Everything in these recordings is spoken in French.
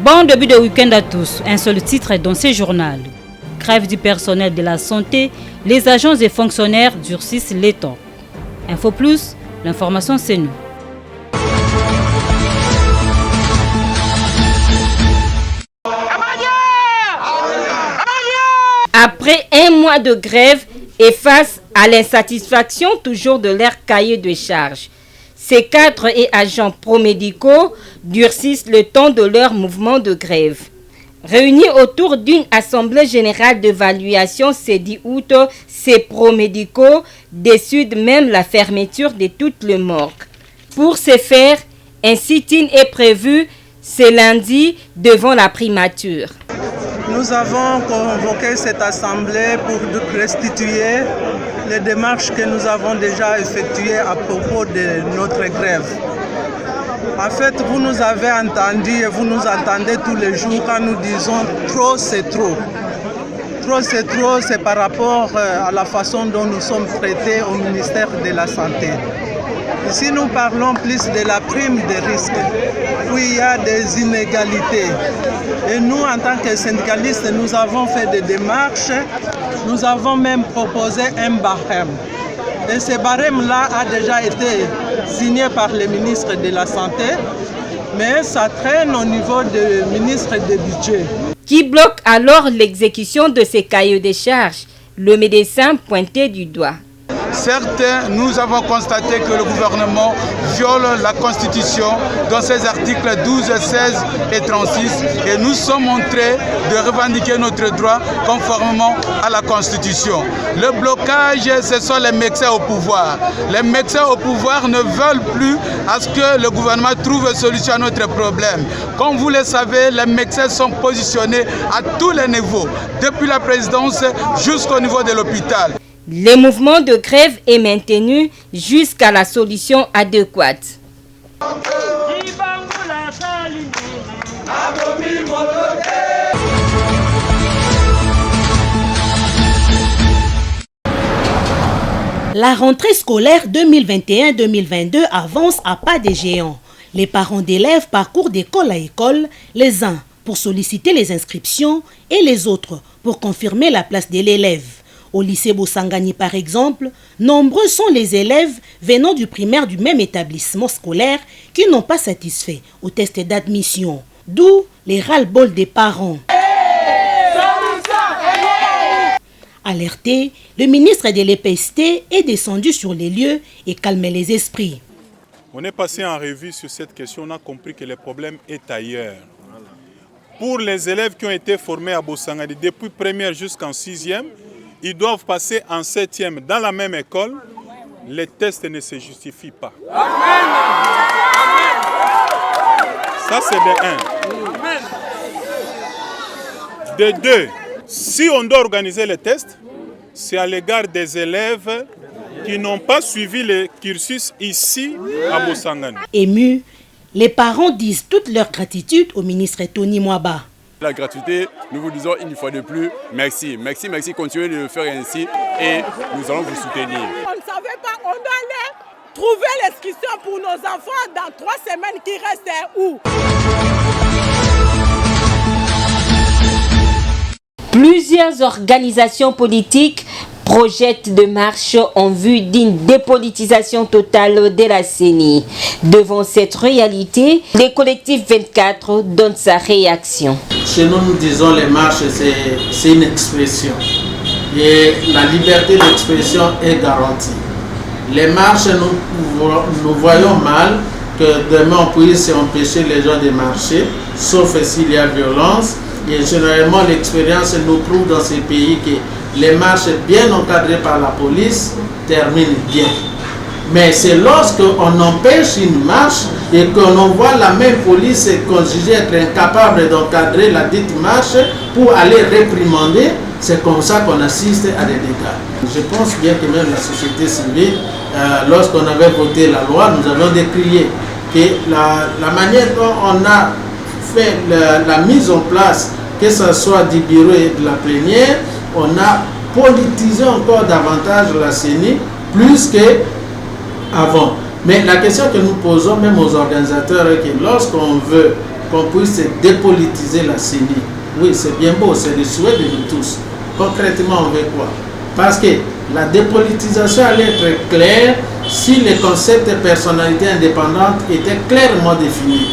Bon début de week-end à tous. Un seul titre dans ce journal. Grève du personnel de la santé, les agents et fonctionnaires durcissent les temps. Info Plus, l'information c'est nous. Après un mois de grève et face à l'insatisfaction toujours de leur cahier de charges, ces cadres et agents promédicaux durcissent le temps de leur mouvement de grève. Réunis autour d'une assemblée générale d'évaluation ce 10 août, ces promédicaux décident même la fermeture de toutes les morgues. Pour ce faire, un sit-in est prévu ce lundi devant la primature. Nous avons convoqué cette assemblée pour restituer les démarches que nous avons déjà effectuées à propos de notre grève. En fait, vous nous avez entendu et vous nous entendez tous les jours quand nous disons trop c'est trop. Trop c'est trop, c'est par rapport à la façon dont nous sommes traités au ministère de la Santé. Ici, nous parlons plus de la prime des risques, où il y a des inégalités. Et nous, en tant que syndicalistes, nous avons fait des démarches. Nous avons même proposé un barème. Et ce barème-là a déjà été signé par le ministre de la Santé, mais ça traîne au niveau du ministre du Budget. Qui bloque alors l'exécution de ces cahiers de charges? Le médecin pointé du doigt. Certes, nous avons constaté que le gouvernement viole la Constitution dans ses articles 12, 16 et 36 et nous sommes en train de revendiquer notre droit conformément à la Constitution. Le blocage, ce sont les médecins au pouvoir. Les médecins au pouvoir ne veulent plus à ce que le gouvernement trouve une solution à notre problème. Comme vous le savez, les médecins sont positionnés à tous les niveaux, depuis la présidence jusqu'au niveau de l'hôpital. Le mouvement de grève est maintenu jusqu'à la solution adéquate. La rentrée scolaire 2021-2022 avance à pas de géant. Les parents d'élèves parcourent d'école à école, les uns pour solliciter les inscriptions et les autres pour confirmer la place de l'élève. Au lycée Bosangani, par exemple, nombreux sont les élèves venant du primaire du même établissement scolaire qui n'ont pas satisfait au test d'admission. D'où les ras-le-bol des parents. Alerté, le ministre de l'EPST est descendu sur les lieux et calmé les esprits. On est passé en revue sur cette question, on a compris que le problème est ailleurs. Pour les élèves qui ont été formés à Bosangani depuis première jusqu'en 6e, ils doivent passer en 7e dans la même école. Les tests ne se justifient pas. Ça, c'est de 1. De 2, si on doit organiser les tests, c'est à l'égard des élèves qui n'ont pas suivi le cursus ici à Bosangani. Émus, les parents disent toute leur gratitude au ministre Tony Mwaba. La gratuité, nous vous disons une fois de plus, merci. Merci, merci, continuez de le faire ainsi et nous allons vous soutenir. On ne savait pas, on doit aller trouver l'inscription pour nos enfants dans 3 semaines qui restent où? Plusieurs organisations politiques projettent de marche en vue d'une dépolitisation totale de la CENI. Devant cette réalité, le collectif 24 donne sa réaction. Chez nous, nous disons les marches, c'est une expression. Et la liberté d'expression est garantie. Les marches, nous voyons mal que demain on puisse empêcher les gens de marcher, sauf s'il y a violence. Et généralement, l'expérience nous prouve dans ces pays que les marches bien encadrées par la police terminent bien. Mais c'est lorsqu'on empêche une marche et qu'on voit la même police qu'on juge être incapable d'encadrer la dite marche pour aller réprimander, c'est comme ça qu'on assiste à des dégâts. Je pense bien que même la société civile, lorsqu'on avait voté la loi, nous avons décrié que la manière dont on a fait la mise en place, que ce soit du bureau et de la plénière, on a politisé encore davantage la CENI, plus qu'avant. Mais la question que nous posons même aux organisateurs est que lorsqu'on veut qu'on puisse dépolitiser la CENI. Oui, c'est bien beau, c'est le souhait de nous tous. Concrètement, on veut quoi? Parce que la dépolitisation allait être claire si les concepts de personnalité indépendante étaient clairement définis.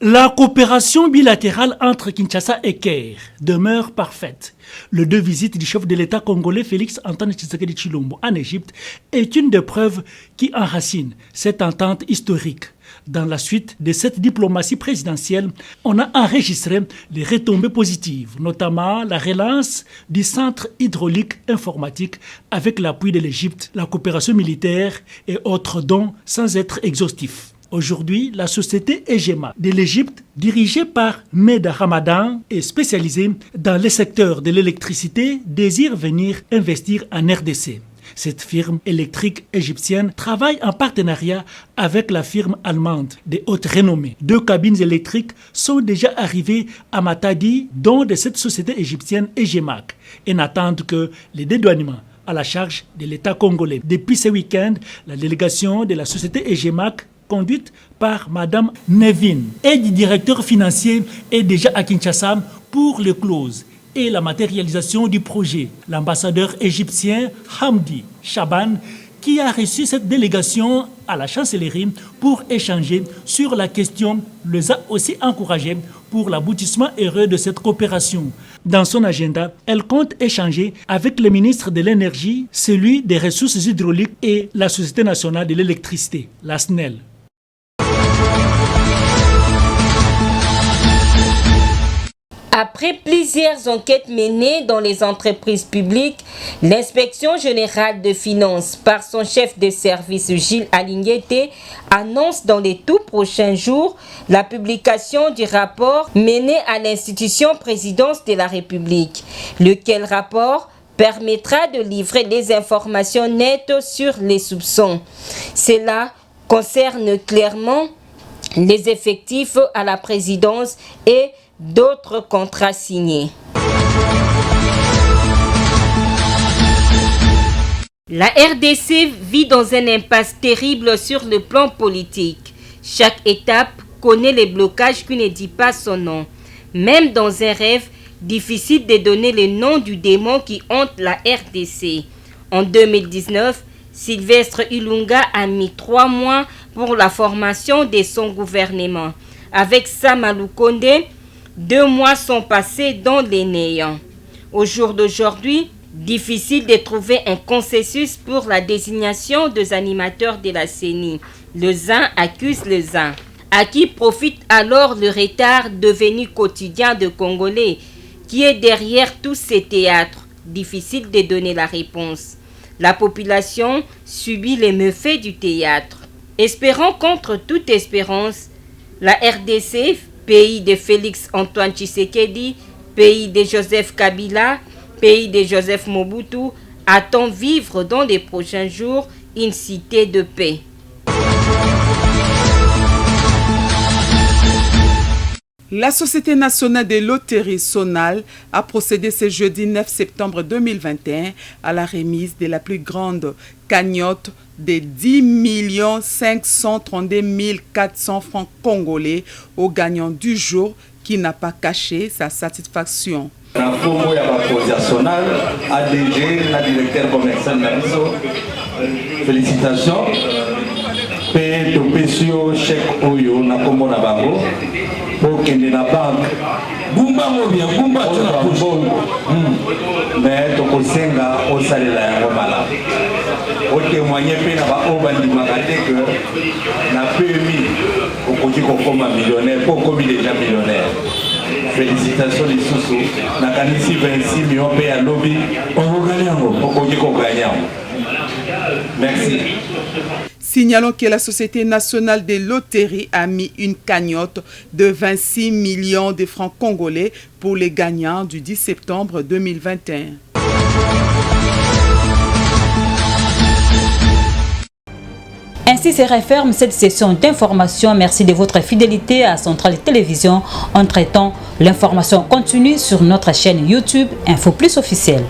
La coopération bilatérale entre Kinshasa et Caire demeure parfaite. Les 2 visites du chef de l'État congolais Félix-Antoine Tshisekedi Tshilombo en Égypte est une des preuves qui enracine cette entente historique. Dans la suite de cette diplomatie présidentielle, on a enregistré les retombées positives, notamment la relance du centre hydraulique informatique avec l'appui de l'Égypte, la coopération militaire et autres dons sans être exhaustifs. Aujourd'hui, la société EGEMA de l'Égypte, dirigée par Meda Ramadan et spécialisée dans le secteur de l'électricité, désire venir investir en RDC. Cette firme électrique égyptienne travaille en partenariat avec la firme allemande de haute renommée. 2 cabines électriques sont déjà arrivées à Matadi, dont de cette société égyptienne EGEMAC, et n'attendent que les dédouanements à la charge de l'État congolais. Depuis ce week-end, la délégation de la société EGEMAC conduite par Madame Nevin et du directeur financier est déjà à Kinshasa pour les clauses et la matérialisation du projet. L'ambassadeur égyptien Hamdi Chaban, qui a reçu cette délégation à la chancellerie pour échanger sur la question, les a aussi encouragés pour l'aboutissement heureux de cette coopération. Dans son agenda, elle compte échanger avec le ministre de l'Énergie, celui des ressources hydrauliques et la Société nationale de l'électricité, la SNEL. Après plusieurs enquêtes menées dans les entreprises publiques, l'inspection générale de finances, par son chef de service Gilles Alinguete, annonce dans les tout prochains jours la publication du rapport mené à l'institution présidence de la République, lequel rapport permettra de livrer des informations nettes sur les soupçons. Cela concerne clairement les effectifs à la présidence et d'autres contrats signés. La RDC vit dans un impasse terrible sur le plan politique. Chaque étape connaît les blocages qui ne dit pas son nom. Même dans un rêve, difficile de donner le nom du démon qui hante la RDC. En 2019, Sylvestre Ilunga a mis 3 mois pour la formation de son gouvernement. Avec Samalou Kondé, 2 mois sont passés dans les néants. Au jour d'aujourd'hui, difficile de trouver un consensus pour la désignation des animateurs de la CENI. Les uns accusent les uns. À qui profite alors le retard devenu quotidien de Congolais qui est derrière tous ces théâtres? Difficile de donner la réponse. La population subit les méfaits du théâtre. Espérons contre toute espérance, la RDC, pays de Félix-Antoine Tshisekedi, pays de Joseph Kabila, pays de Joseph Mobutu, attend vivre dans les prochains jours une cité de paix. La Société nationale des loteries Sonal a procédé ce jeudi 9 septembre 2021 à la remise de la plus grande cagnotte de 10 532 400 francs congolais au gagnant du jour qui n'a pas caché sa satisfaction. Na fomo ya bakozi Sonal, ADG, la directeur commercial Namiso, félicitations. Pe topesio chèque oyo na kombo na bango pour kende na banque. Bumba mo bien, bumba tona poche. Mais tokosenga osalela yango mala. O témoigner pe na ba obandi makate que na PMI okoki kokoma millionnaire, pour komi déjà millionnaire. Félicitations les sous na kanisi 26 millions pe ya lobby okoki kokanya. Merci. Signalons que la Société nationale des loteries a mis une cagnotte de 26 millions de francs congolais pour les gagnants du 10 septembre 2021. Ainsi se referme cette session d'information. Merci de votre fidélité à Centrale Télévision. En traitant, l'information continue sur notre chaîne YouTube Info Plus officielle.